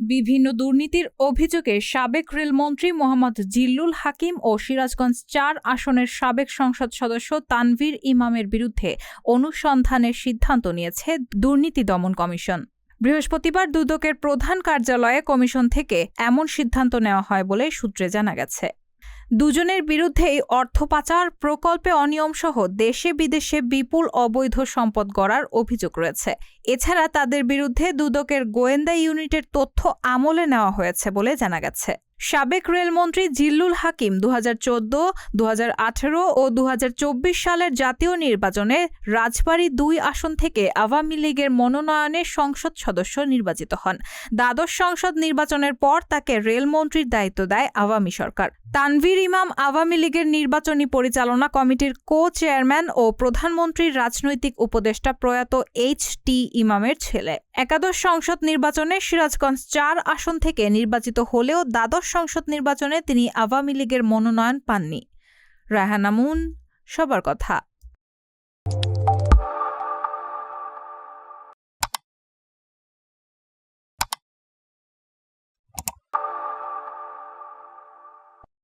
বিভিন্ন দুর্নীতির অভিযোগে সাবেক রেলমন্ত্রী মোহাম্মদ জিল্লুল হাকিম ও সিরাজগঞ্জ-৪ আসনের সাবেক সংসদ সদস্য তানভীর ইমামের বিরুদ্ধে অনুসন্ধানের সিদ্ধান্ত নিয়েছে দুর্নীতি দমন কমিশন। বৃহস্পতিবার দুদকের প্রধান কার্যালয়ে কমিশন থেকে এমন সিদ্ধান্ত নেওয়া হয় বলে সূত্রে জানা গেছে। দুজনের বিরুদ্ধেই অর্থ পাচার, প্রকল্পে অনিয়মসহ দেশে বিদেশে বিপুল অবৈধ সম্পদ গড়ার অভিযোগ রয়েছে। এছাড়া তাদের বিরুদ্ধে দুদকের গোয়েন্দা ইউনিটের তথ্য আমলে নেওয়া হয়েছে বলে জানা গেছে। সাবেক রেলমন্ত্রী জিল্লুল হাকিম 2014, 2018 ও 2024 সালের জাতীয় নির্বাচনে রাজবাড়ী-২ আসন থেকে আওয়ামী লীগের মনোনয়নে সংসদ সদস্য নির্বাচিত হন। দ্বাদশ সংসদ নির্বাচনের পর তাকে রেলমন্ত্রীর দায়িত্ব দেয় আওয়ামী সরকার। তানভীর ইমাম আওয়ামী লীগের নির্বাচনী পরিচালনা কমিটির কো-চেয়ারম্যান ও প্রধানমন্ত্রীর রাজনৈতিক উপদেষ্টা প্রয়াত এইচ.টি. ইমামের ছেলে। একাদশ সংসদ নির্বাচনে সিরাজগঞ্জ-৪ আসন থেকে নির্বাচিত হলেও দ্বাদশ সংসদ নির্বাচনে তিনি আওয়ামী লীগের মনোনয়ন পাননি। রায়হানা মুন, সবার কথা।